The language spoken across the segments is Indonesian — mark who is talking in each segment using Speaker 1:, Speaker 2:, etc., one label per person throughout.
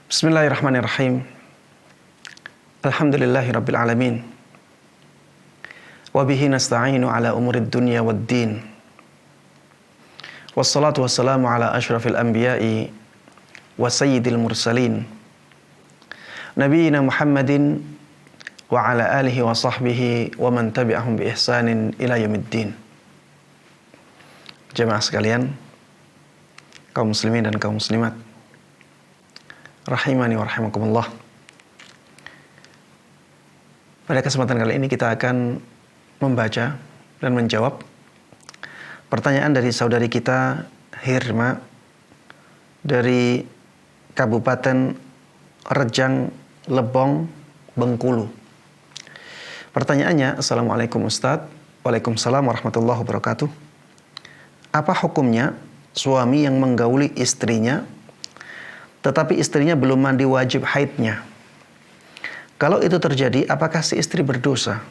Speaker 1: Bismillahirrahmanirrahim. Alhamdulillahirabbil alamin. Wa bihi nasta'inu ala umurid dunya waddin. Wassalatu wassalamu ala asyrafil anbiya'i wa sayyidil mursalin. Nabiyyina Muhammadin wa ala alihi wa sahbihi wa man tabi'ahum bi ihsanin ila yaumiddin. Jemaah sekalian, kaum muslimin dan kaum muslimat, rahimani wa rahimakumullah. Pada kesempatan kali ini kita akan membaca dan menjawab pertanyaan dari saudari kita Hirma dari Kabupaten Rejang Lebong, Bengkulu. Pertanyaannya, Assalamualaikum Ustadz. Waalaikumsalam warahmatullahi wabarakatuh. Apa hukumnya suami yang menggauli istrinya tetapi istrinya belum mandi wajib haidnya? Kalau itu terjadi, apakah si istri berdosa?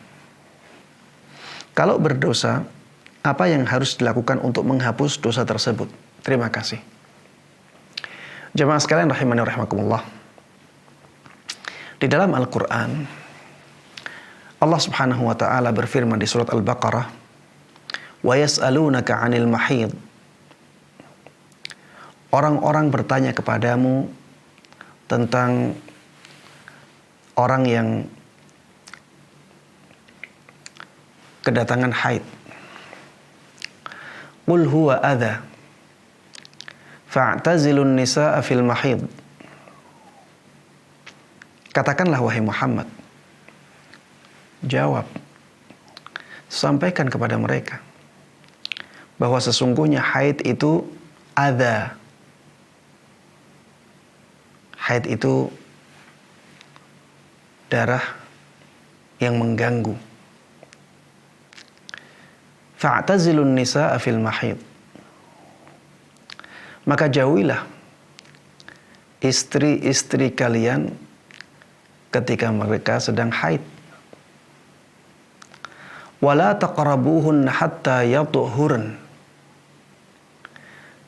Speaker 1: Kalau berdosa, apa yang harus dilakukan untuk menghapus dosa tersebut? Terima kasih. Jemaah sekalian rahimani wa rahimakumullah. Di dalam Al-Quran, Allah subhanahu wa ta'ala berfirman di surat Al-Baqarah, wa yas'alunaka 'anil mahid. Orang-orang bertanya kepadamu tentang orang yang kedatangan haid. Qul huwa adha fa'tazilun nisaa fil mahid. Katakanlah wahai Muhammad, jawab, sampaikan kepada mereka bahwa sesungguhnya haid itu adha. Haid itu darah yang mengganggu. Fa'tazilun nisaa fil mahid. Maka jauhilah istri-istri kalian ketika mereka sedang haid. Wala taqrabuhunna hatta yatuhurn.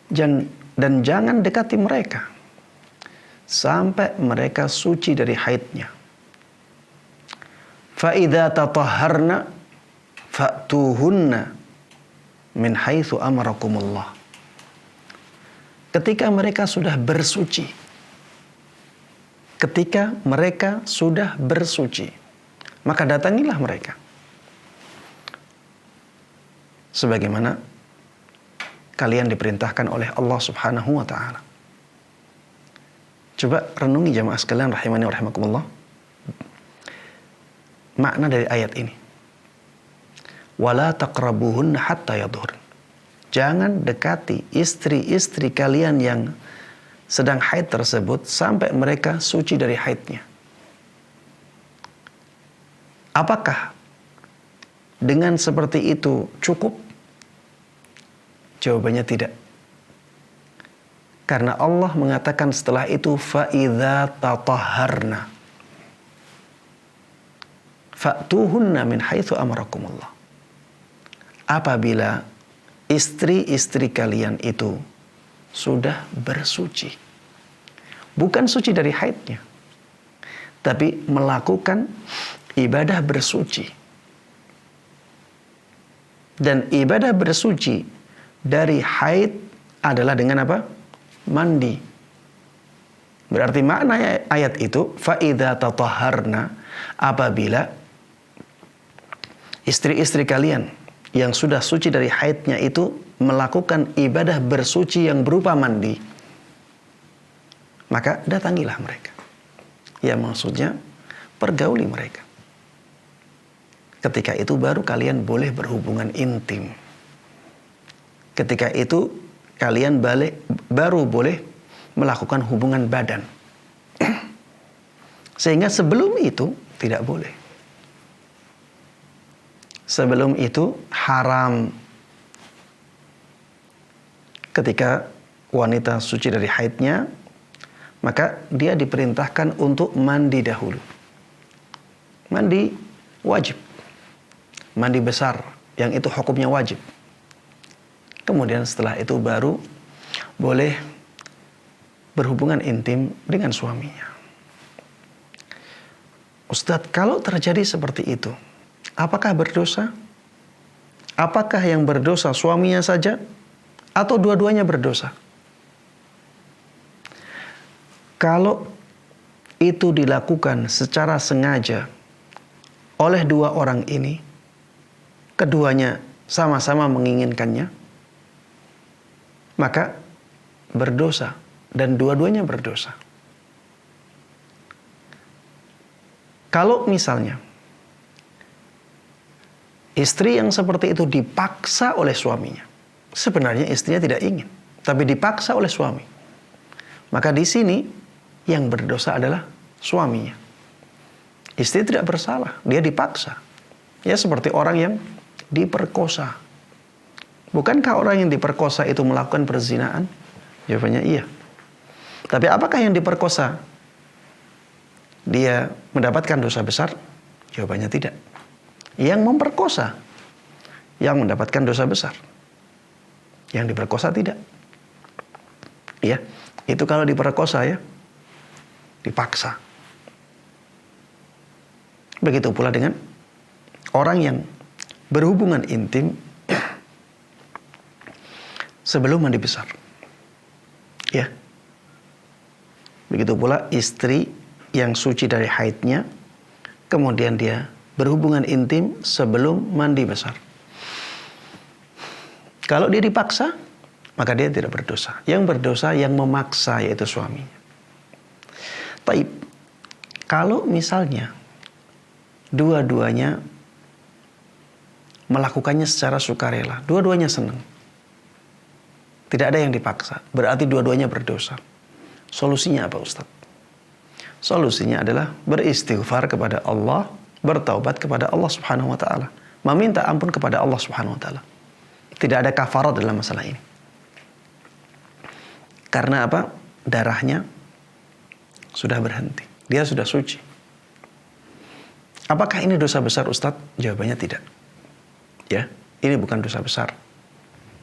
Speaker 1: Dan jangan dekati mereka sampai mereka suci dari haidnya. Fa idza tatahharna fa'tuhunna min haitsu amarakumullah. Ketika mereka sudah bersuci, maka datangilah mereka sebagaimana kalian diperintahkan oleh Allah Subhanahu wa ta'ala. Coba renungi jamaah sekalian rahimani wa rahimakumullah makna dari ayat ini. Wala taqrabuhunna hatta yadhur. Jangan dekati istri-istri kalian yang sedang haid tersebut sampai mereka suci dari haidnya. Apakah dengan seperti itu cukup? Jawabannya tidak. Karena Allah mengatakan setelah itu fa'idza tatahharna fa'tuhunna min haitsu amarakumullah. Apabila istri-istri kalian itu sudah bersuci, bukan suci dari haidnya, tapi melakukan ibadah bersuci. Dan ibadah bersuci dari haid adalah dengan apa? Mandi. Berarti makna ayat itu fa'idza tatahharna, apabila istri-istri kalian yang sudah suci dari haidnya itu melakukan ibadah bersuci yang berupa mandi, maka datangilah mereka. Ya, maksudnya pergauli mereka. Ketika itu baru kalian boleh berhubungan intim. Ketika itu kalian baru boleh melakukan hubungan badan. Sehingga sebelum itu tidak boleh. Sebelum itu haram. Ketika wanita suci dari haidnya, maka dia diperintahkan untuk mandi dahulu. Mandi wajib. Mandi besar, yang itu hukumnya wajib. Kemudian setelah itu baru boleh berhubungan intim dengan suaminya. Ustadz, kalau terjadi seperti itu, apakah berdosa? Apakah yang berdosa suaminya saja atau dua-duanya berdosa? Kalau itu dilakukan secara sengaja oleh dua orang ini, keduanya sama-sama menginginkannya, maka berdosa dan dua-duanya berdosa. Kalau misalnya istri yang seperti itu dipaksa oleh suaminya, sebenarnya istrinya tidak ingin, tapi dipaksa oleh suami, maka di sini yang berdosa adalah suaminya. Istri tidak bersalah, dia dipaksa. Ya seperti orang yang diperkosa. Bukankah orang yang diperkosa itu melakukan perzinaan? Jawabannya iya. Tapi apakah yang diperkosa dia mendapatkan dosa besar? Jawabannya tidak. Yang memperkosa yang mendapatkan dosa besar. Yang diperkosa tidak. Ya, itu kalau diperkosa ya, dipaksa. Begitu pula dengan orang yang berhubungan intim sebelum mandi besar. Ya. Begitu pula istri yang suci dari haidnya, kemudian dia berhubungan intim sebelum mandi besar. Kalau dia dipaksa, maka dia tidak berdosa. Yang berdosa yang memaksa, yaitu suaminya. Taib, kalau misalnya dua-duanya melakukannya secara sukarela, dua-duanya senang, tidak ada yang dipaksa, berarti dua-duanya berdosa. Solusinya apa, Ustaz? Solusinya adalah beristighfar kepada Allah, bertaubat kepada Allah Subhanahu wa taala, meminta ampun kepada Allah Subhanahu wa taala. Tidak ada kafarat dalam masalah ini. Karena apa? Darahnya sudah berhenti. Dia sudah suci. Apakah ini dosa besar, Ustadz? Jawabannya tidak. Ya, ini bukan dosa besar.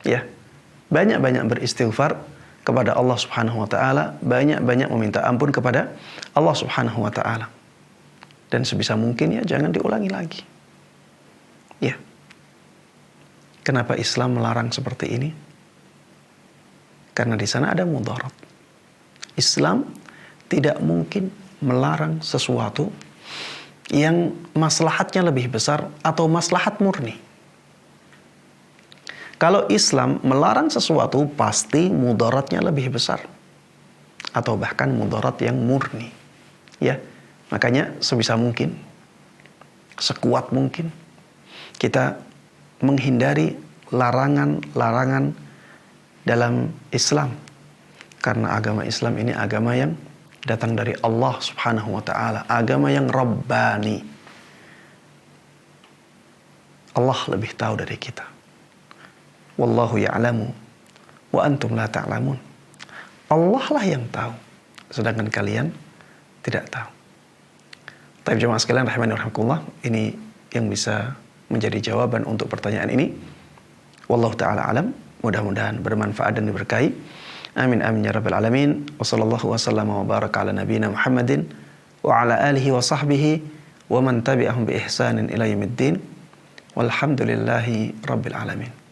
Speaker 1: Ya, banyak-banyak beristighfar kepada Allah Subhanahu wa taala, banyak-banyak meminta ampun kepada Allah Subhanahu wa taala. Dan sebisa mungkin ya jangan diulangi lagi. Ya. Kenapa Islam melarang seperti ini? Karena di sana ada mudarat. Islam tidak mungkin melarang sesuatu yang maslahatnya lebih besar atau maslahat murni. Kalau Islam melarang sesuatu, pasti mudaratnya lebih besar. Atau bahkan mudarat yang murni. Ya, makanya sebisa mungkin, sekuat mungkin, kita menghindari larangan-larangan dalam Islam. Karena agama Islam ini agama yang datang dari Allah Subhanahu wa ta'ala. Agama yang Rabbani. Allah lebih tahu dari kita. Wallahu ya'lamu wa antum la ta'lamun. Allah lah yang tahu, sedangkan kalian tidak tahu. Tapi jemaah sekalian rahimani wa rahimakumullah, ini yang bisa menjadi jawaban untuk pertanyaan ini. Wallahu ta'ala alam. Mudah-mudahan bermanfaat dan diberkahi. Amin amin ya rabbal alamin. Wa sallallahu wa sallama wa baraka ala nabiyina Muhammadin wa ala alihi wa sahbihi wa man tabi'ahum bi ihsanin ila yaumiddin. Walhamdulillahi rabbil alamin.